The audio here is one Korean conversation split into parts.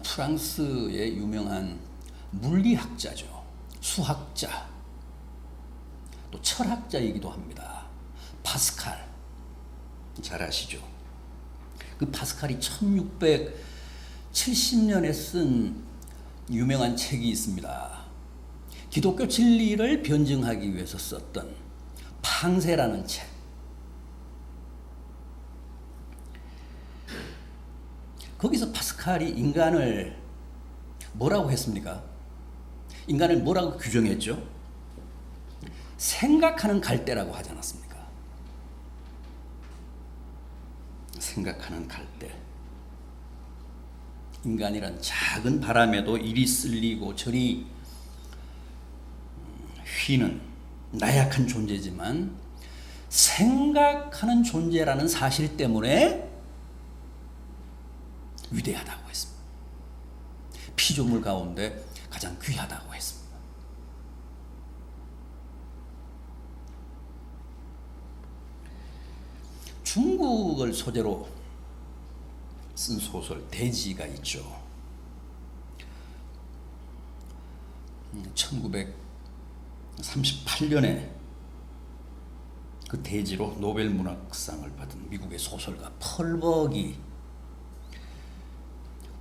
프랑스의 유명한 물리학자죠. 수학자, 또 철학자이기도 합니다. 파스칼. 잘 아시죠? 그 파스칼이 1670년에 쓴 유명한 책이 있습니다. 기독교 진리를 변증하기 위해서 썼던 팡세라는 책. 거기서 파스칼이 인간을 뭐라고 했습니까? 인간을 뭐라고 규정했죠? 생각하는 갈대라고 하지 않았습니까? 생각하는 갈대. 인간이란 작은 바람에도 이리 쓸리고 저리 휘는 나약한 존재지만 생각하는 존재라는 사실 때문에 위대하다고 했습니다. 피조물 가운데 가장 귀하다고 했습니다. 중국을 소재로 쓴 소설 대지가 있죠. 1938년에 그 대지로 노벨 문학상을 받은 미국의 소설가 펄벅이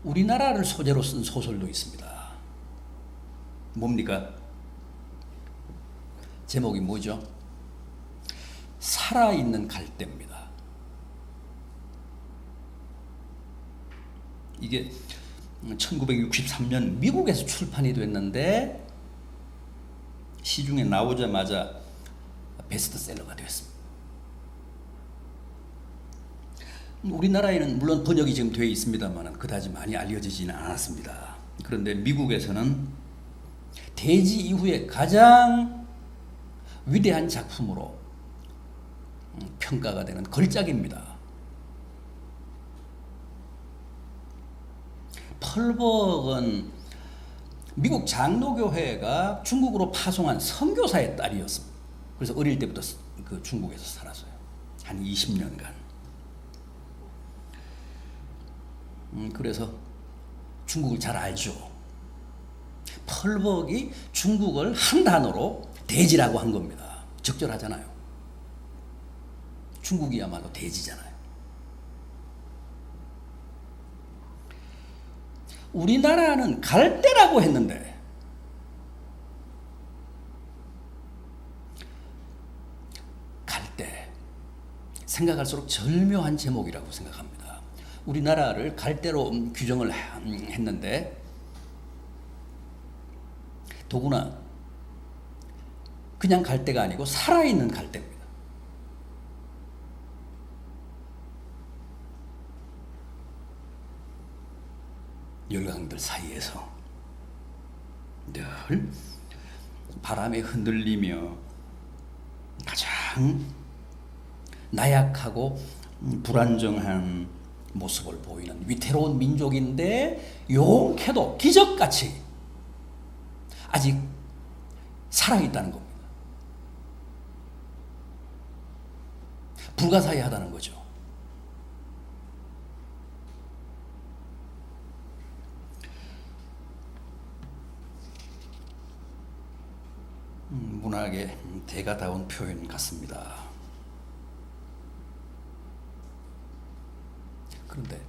우리나라를 소재로 쓴 소설도 있습니다. 뭡니까? 제목이 뭐죠? 살아있는 갈대입니다. 이게 1963년 미국에서 출판이 됐는데 시중에 나오자마자 베스트셀러가 되었습니다. 우리나라에는 물론 번역이 지금 되어 있습니다만 그다지 많이 알려지지는 않았습니다. 그런데 미국에서는 대지 이후에 가장 위대한 작품으로 평가가 되는 걸작입니다. 펄벅은 미국 장로교회가 중국으로 파송한 선교사의 딸이었습니다. 그래서 어릴 때부터 그 중국에서 살았어요. 한 20년간. 그래서 중국을 잘 알죠. 펄벅이 중국을 한 단어로 대지라고 한 겁니다. 적절하잖아요. 중국이야말로 대지잖아요. 우리나라는 갈대라고 했는데 갈대 생각할수록 절묘한 제목이라고 생각합니다. 우리나라를 갈대로 규정을 했는데 더구나 그냥 갈대가 아니고 살아있는 갈대입니다. 열강들 사이에서 늘 바람에 흔들리며 가장 나약하고 불안정한 모습을 보이는 위태로운 민족인데 용케도 기적같이 아직 살아있다는 겁니다. 불가사의하다는 거죠. 문학의 대가다운 표현 같습니다. 그런데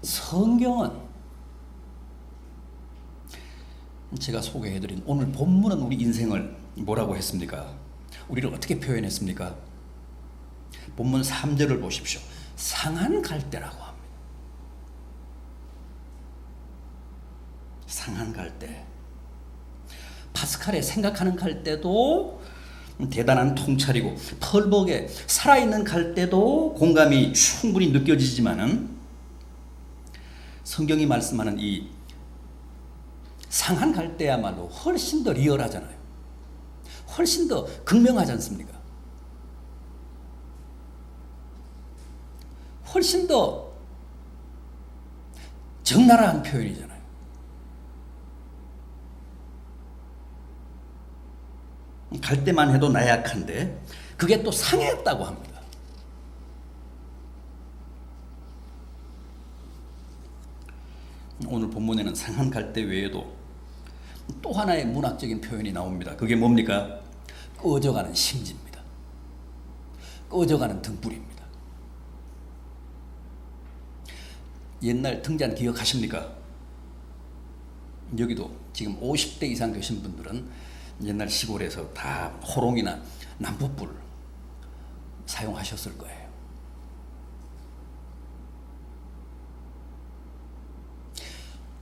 성경은 제가 소개해드린 오늘 본문은 우리 인생을 뭐라고 했습니까? 우리를 어떻게 표현했습니까? 본문 3절을 보십시오. 상한 갈대라고 합니다. 상한 갈대. 파스칼의 생각하는 갈대도 대단한 통찰이고 펄벅의 살아있는 갈대도 공감이 충분히 느껴지지만은 성경이 말씀하는 이 상한 갈대야말로 훨씬 더 리얼하잖아요. 훨씬 더 극명하지 않습니까? 훨씬 더 적나라한 표현이잖아요. 갈대만 해도 나약한데 그게 또 상했다고 합니다. 오늘 본문에는 상한 갈대 외에도 또 하나의 문학적인 표현이 나옵니다. 그게 뭡니까? 꺼져가는 심지입니다. 꺼져가는 등불입니다. 옛날 등잔 기억하십니까? 여기도 지금 50대 이상 되신 분들은 옛날 시골에서 다 호롱이나 남부불 사용하셨을 거예요.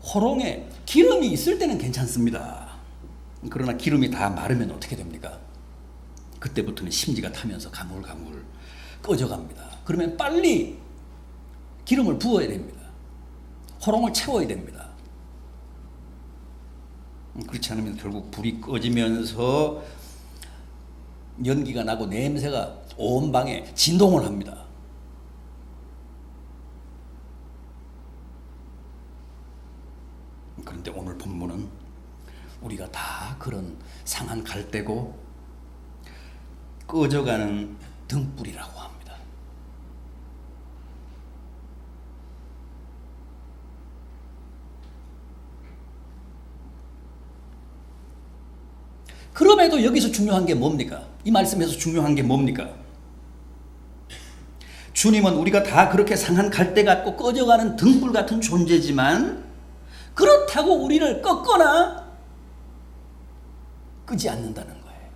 호롱에 기름이 있을 때는 괜찮습니다. 그러나 기름이 다 마르면 어떻게 됩니까? 그때부터는 심지가 타면서 가물가물 꺼져갑니다. 그러면 빨리 기름을 부어야 됩니다. 호롱을 채워야 됩니다. 그렇지 않으면 결국 불이 꺼지면서 연기가 나고 냄새가 온 방에 진동을 합니다. 그런데 오늘 본문은 우리가 다 그런 상한 갈대고 꺼져가는 등불이라고 합니다. 그럼에도 여기서 중요한 게 뭡니까? 이 말씀에서 중요한 게 뭡니까? 주님은 우리가 다 그렇게 상한 갈대 같고 꺼져가는 등불 같은 존재지만 그렇다고 우리를 꺾거나 끄지 않는다는 거예요.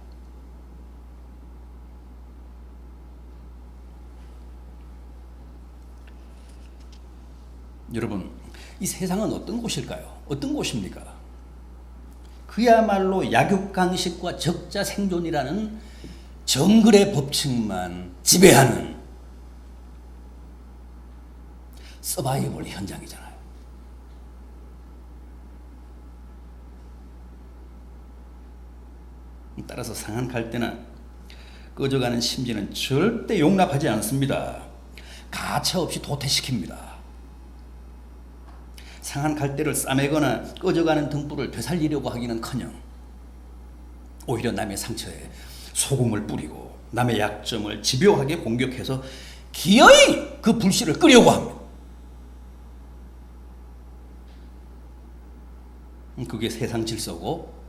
여러분, 이 세상은 어떤 곳일까요? 어떤 곳입니까? 그야말로 약육강식과 적자 생존이라는 정글의 법칙만 지배하는 서바이벌 현장이잖아요. 따라서 상한 갈대나 꺼져가는 심지는 절대 용납하지 않습니다. 가차없이 도태시킵니다. 상한 갈대를 싸매거나 꺼져가는 등불을 되살리려고 하기는커녕 오히려 남의 상처에 소금을 뿌리고 남의 약점을 집요하게 공격해서 기어이 그 불씨를 끄려고 합니다. 그게 세상 질서고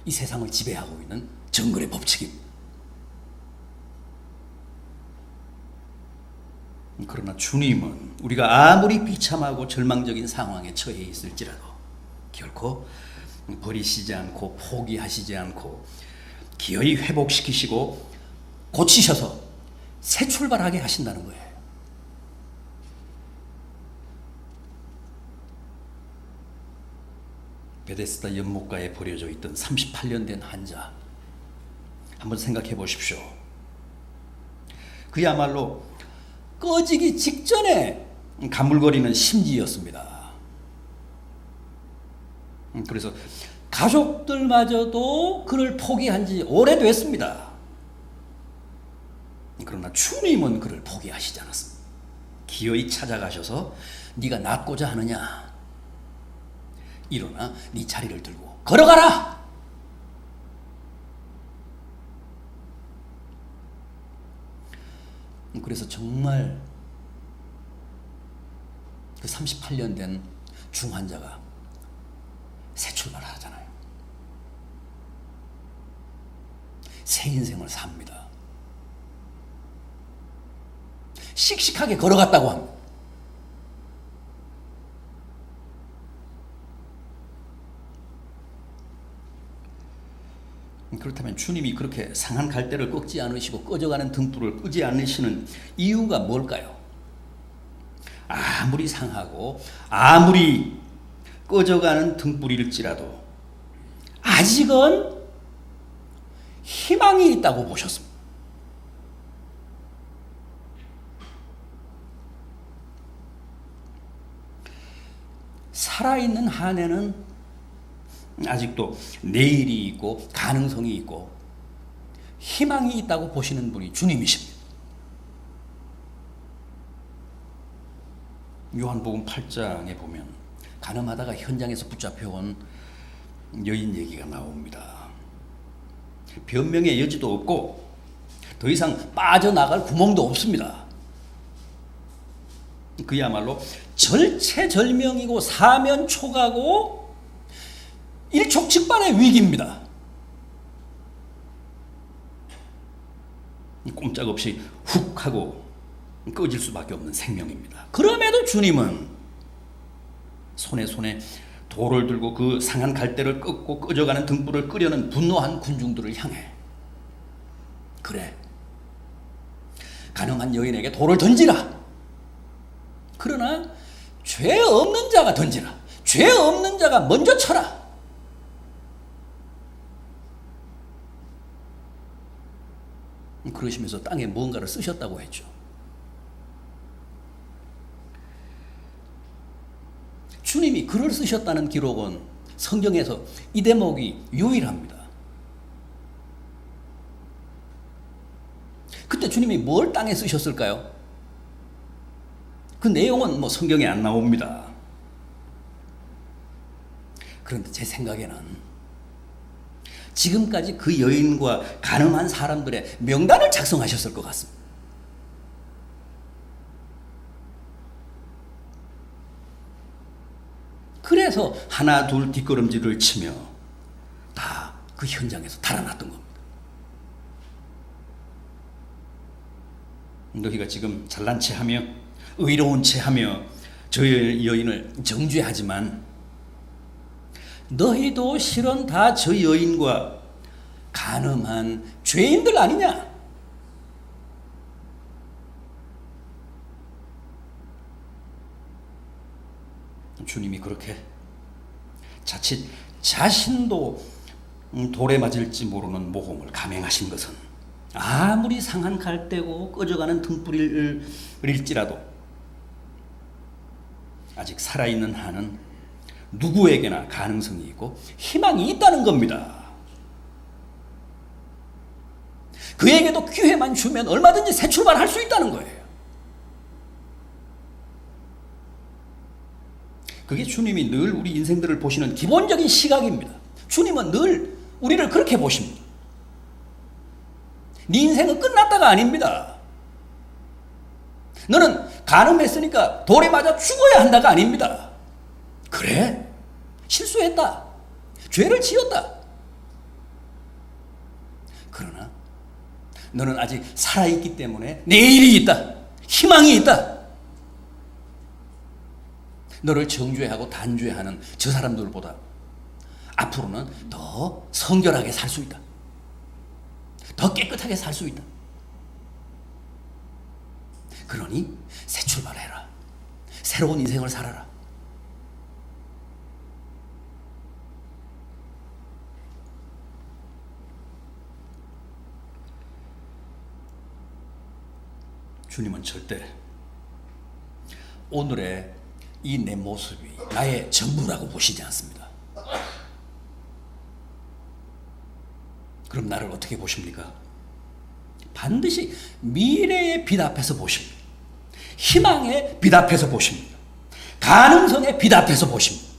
이 세상을 지배하고 있는 정글의 법칙입니다. 그러나 주님은 우리가 아무리 비참하고 절망적인 상황에 처해 있을지라도 결코 버리시지 않고 포기하시지 않고 기어이 회복시키시고 고치셔서 새 출발하게 하신다는 거예요. 베데스다 연못가에 버려져 있던 38년 된 환자 한번 생각해 보십시오. 그야말로 꺼지기 직전에 가물거리는 심지였습니다. 그래서 가족들마저도 그를 포기한 지 오래됐습니다. 그러나 주님은 그를 포기하시지 않았습니다. 기어이 찾아가셔서 네가 낫고자 하느냐? 일어나 네 자리를 들고 걸어가라! 그래서 정말 그 38년 된 중환자가 새 출발을 하잖아요. 새 인생을 삽니다. 씩씩하게 걸어갔다고 합니다. 그렇다면 주님이 그렇게 상한 갈대를 꺾지 않으시고 꺼져가는 등불을 끄지 않으시는 이유가 뭘까요? 아무리 상하고 아무리 꺼져가는 등불일지라도 아직은 희망이 있다고 보셨습니다. 살아있는 한에는 아직도 내일이 있고 가능성이 있고 희망이 있다고 보시는 분이 주님이십니다. 요한복음 8장에 보면 가늠하다가 현장에서 붙잡혀온 여인 얘기가 나옵니다. 변명의 여지도 없고 더 이상 빠져나갈 구멍도 없습니다. 그야말로 절체절명이고 사면초가고 일촉즉발의 위기입니다. 꼼짝없이 훅 하고 꺼질 수밖에 없는 생명입니다. 그럼에도 주님은 손에 돌을 들고 그 상한 갈대를 꺾고 꺼져가는 등불을 끄려는 분노한 군중들을 향해, 그래, 가늠한 여인에게 돌을 던지라. 그러나 죄 없는 자가 던지라. 죄 없는 자가 먼저 쳐라. 그러시면서 땅에 무언가를 쓰셨다고 했죠. 주님이 글을 쓰셨다는 기록은 성경에서 이 대목이 유일합니다. 그때 주님이 뭘 땅에 쓰셨을까요? 그 내용은 성경에 안 나옵니다. 그런데 제 생각에는 지금까지 그 여인과 가늠한 사람들의 명단을 작성하셨을 것 같습니다. 그래서 하나 둘 뒷걸음질을 치며 다 그 현장에서 달아났던 겁니다. 너희가 지금 잘난 체하며 의로운 체하며 저 여인을 정죄하지만 너희도 실은 다 저 여인과 간음한 죄인들 아니냐? 주님이 그렇게 자칫 자신도 돌에 맞을지 모르는 모험을 감행하신 것은 아무리 상한 갈대고 꺼져가는 등불일지라도 아직 살아있는 한은 누구에게나 가능성이 있고 희망이 있다는 겁니다. 그에게도 기회만 주면 얼마든지 새 출발할 수 있다는 거예요. 그게 주님이 늘 우리 인생들을 보시는 기본적인 시각입니다. 주님은 늘 우리를 그렇게 보십니다. 네 인생은 끝났다가 아닙니다. 너는 간음했으니까 돌에 맞아 죽어야 한다가 아닙니다. 그래, 실수했다, 죄를 지었다. 그러나 너는 아직 살아있기 때문에 내일이 있다, 희망이 있다. 너를 정죄하고 단죄하는 저 사람들보다 앞으로는 더 성결하게 살 수 있다, 더 깨끗하게 살 수 있다. 그러니 새 출발해라, 새로운 인생을 살아라. 주님은 절대 오늘의 이 내 모습이 나의 전부라고 보시지 않습니다. 그럼 나를 어떻게 보십니까? 반드시 미래의 빛 앞에서 보십니다. 희망의 빛 앞에서 보십니다. 가능성의 빛 앞에서 보십니다.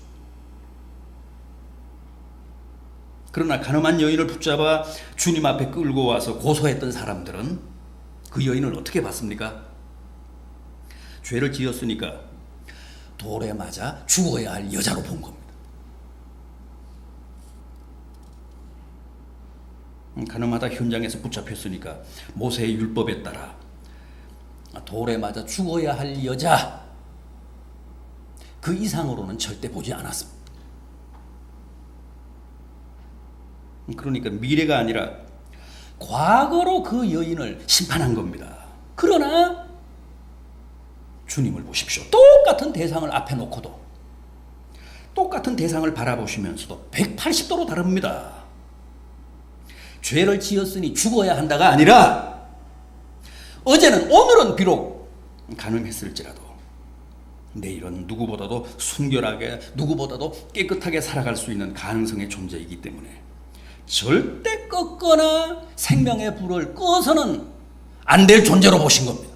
그러나 간음한 여인을 붙잡아 주님 앞에 끌고 와서 고소했던 사람들은 그 여인을 어떻게 봤습니까? 죄를 지었으니까 돌에 맞아 죽어야 할 여자로 본 겁니다. 가늠하다 현장에서 붙잡혔으니까 모세의 율법에 따라 돌에 맞아 죽어야 할 여자, 그 이상으로는 절대 보지 않았습니다. 그러니까 미래가 아니라 과거로 그 여인을 심판한 겁니다. 그러나 주님을 보십시오. 똑같은 대상을 앞에 놓고도 똑같은 대상을 바라보시면서도 180도로 다릅니다. 죄를 지었으니 죽어야 한다가 아니라 어제는, 오늘은 비록 간음했을지라도 내일은 누구보다도 순결하게, 누구보다도 깨끗하게 살아갈 수 있는 가능성의 존재이기 때문에 절대 꺾거나 생명의 불을 꺼서는 안 될 존재로 보신 겁니다.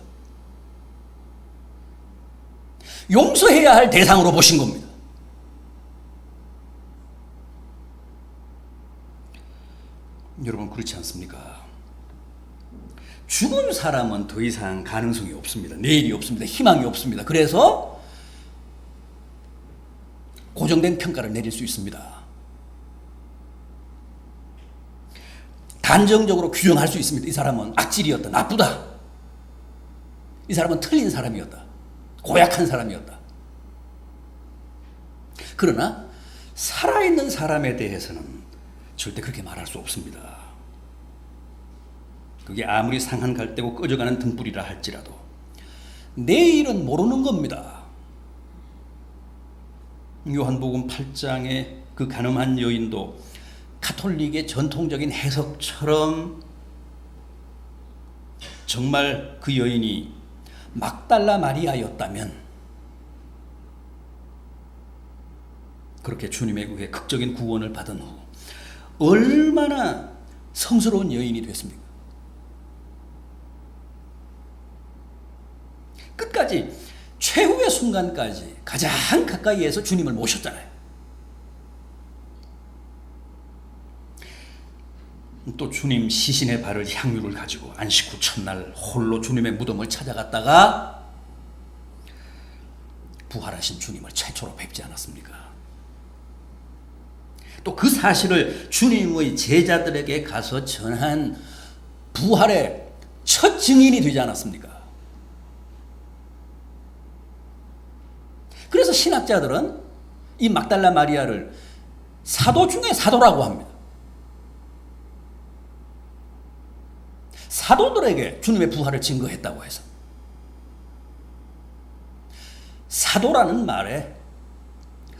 용서해야 할 대상으로 보신 겁니다. 여러분, 그렇지 않습니까? 죽은 사람은 더 이상 가능성이 없습니다. 내일이 없습니다. 희망이 없습니다. 그래서 고정된 평가를 내릴 수 있습니다. 단정적으로 규정할 수 있습니다. 이 사람은 악질이었다. 나쁘다. 이 사람은 틀린 사람이었다. 고약한 사람이었다. 그러나 살아있는 사람에 대해서는 절대 그렇게 말할 수 없습니다. 그게 아무리 상한 갈대고 꺼져가는 등불이라 할지라도 내일은 모르는 겁니다. 요한복음 8장의 그 가늠한 여인도 가톨릭의 전통적인 해석처럼 정말 그 여인이 막달라 마리아였다면 그렇게 주님에 의해 극적인 구원을 받은 후 얼마나 성스러운 여인이 됐습니까? 끝까지 최후의 순간까지 가장 가까이에서 주님을 모셨잖아요. 또 주님 시신의 발을 향유를 가지고 안식 후 첫날 홀로 주님의 무덤을 찾아갔다가 부활하신 주님을 최초로 뵙지 않았습니까? 또 그 사실을 주님의 제자들에게 가서 전한 부활의 첫 증인이 되지 않았습니까? 그래서 신학자들은 이 막달라 마리아를 사도 중에 사도라고 합니다. 사도들에게 주님의 부활을 증거했다고 해서 사도라는 말에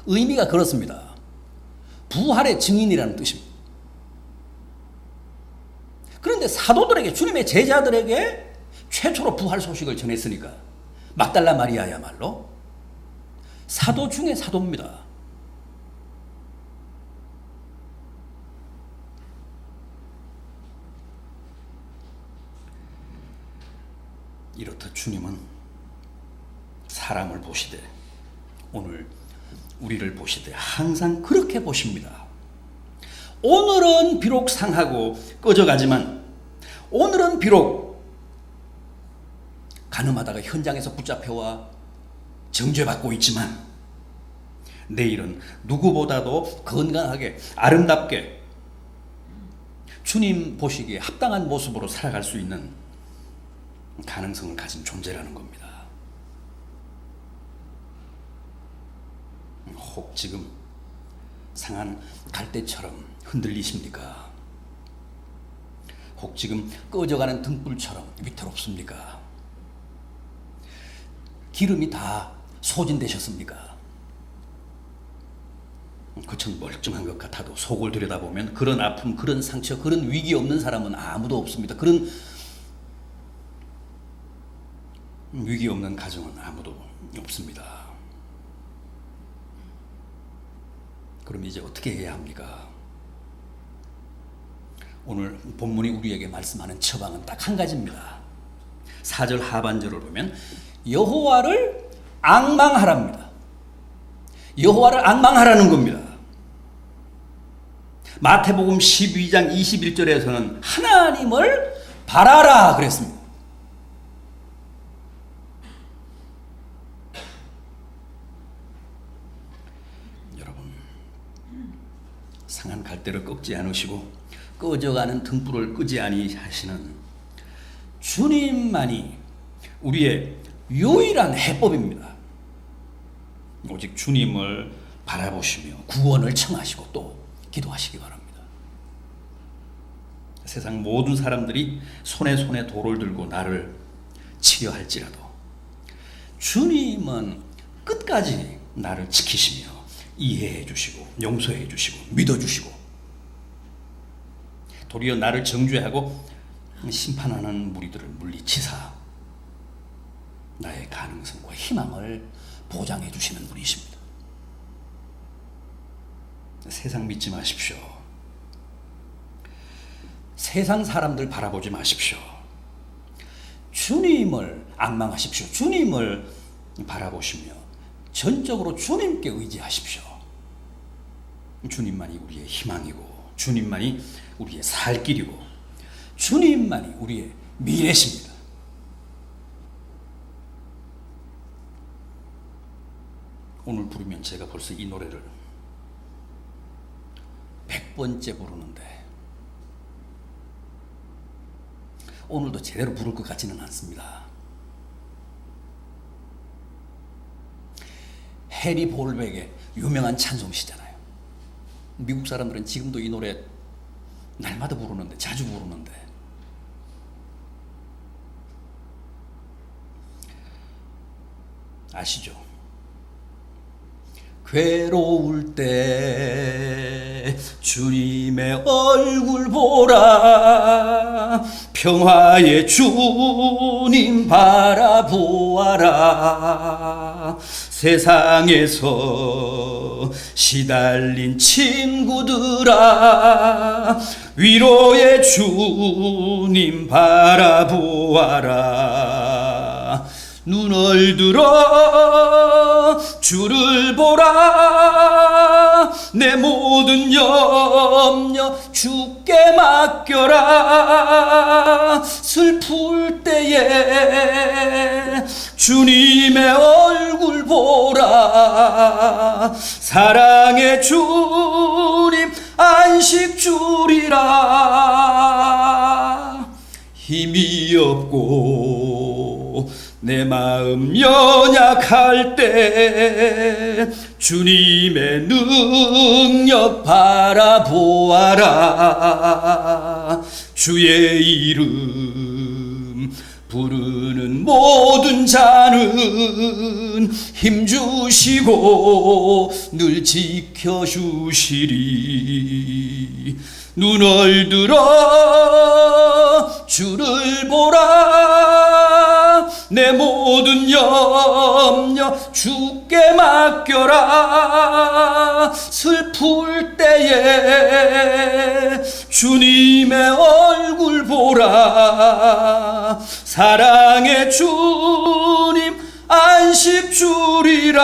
의미가 그렇습니다. 부활의 증인이라는 뜻입니다. 그런데 사도들에게 주님의 제자들에게 최초로 부활 소식을 전했으니까 막달라 마리아야말로 사도 중에 사도입니다. 이렇듯 주님은 사람을 보시되 오늘 우리를 보시되 항상 그렇게 보십니다. 오늘은 비록 상하고 꺼져가지만 오늘은 비록 가늠하다가 현장에서 붙잡혀와 정죄받고 있지만 내일은 누구보다도 건강하게 아름답게 주님 보시기에 합당한 모습으로 살아갈 수 있는 가능성을 가진 존재라는 겁니다. 혹 지금 상한 갈대처럼 흔들리십니까? 혹 지금 꺼져가는 등불처럼 위태롭습니까? 기름이 다 소진되셨습니까? 그처럼 멀쩡한 것 같아도 속을 들여다보면 그런 아픔, 그런 상처, 그런 위기 없는 사람은 아무도 없습니다. 그런 위기 없는 가정은 아무도 없습니다. 그럼 이제 어떻게 해야 합니까? 오늘 본문이 우리에게 말씀하는 처방은 딱 한 가지입니다. 4절 하반절을 보면 여호와를 앙망하랍니다. 여호와를 앙망하라는 겁니다. 마태복음 12장 21절에서는 하나님을 바라라 그랬습니다. 여러분, 상한 갈대를 꺾지 않으시고 꺼져가는 등불을 끄지 아니하시는 주님만이 우리의 유일한 해법입니다. 오직 주님을 바라보시며 구원을 청하시고 또 기도하시기 바랍니다. 세상 모든 사람들이 손에 돌을 들고 나를 치려 할지라도 주님은 끝까지 나를 지키시며 이해해 주시고 용서해 주시고 믿어 주시고 도리어 나를 정죄하고 심판하는 무리들을 물리치사 나의 가능성과 희망을 보장해 주시는 분이십니다. 세상 믿지 마십시오. 세상 사람들 바라보지 마십시오. 주님을 앙망하십시오. 주님을 바라보시며 전적으로 주님께 의지하십시오. 주님만이 우리의 희망이고 주님만이 우리의 살 길이고 주님만이 우리의 미래십니다. 오늘 부르면 제가 벌써 이 노래를 100번째 부르는데 오늘도 제대로 부를 것 같지는 않습니다. 해리 볼백의 유명한 찬송시잖아요. 미국 사람들은 지금도 이 노래 날마다 부르는데, 자주 부르는데, 아시죠? 괴로울 때 주님의 얼굴 보라, 평화의 주님 바라보아라. 세상에서 시달린 친구들아, 위로의 주님 바라보아라. 눈을 들어 주를 보라, 내 모든 염려 주께 맡겨라. 슬플 때에 주님의 얼굴 보라, 사랑의 주님 안식 주리라. 힘이 없고 내 마음 연약할 때 주님의 능력 바라보아라. 주의 이름 부르는 모든 자는 힘주시고 늘 지켜주시리. 눈을 들어 주를 보라, 내 모든 염려 주께 맡겨라. 슬플 때에 주님의 얼굴 보라, 사랑의 주님 안식 주리라.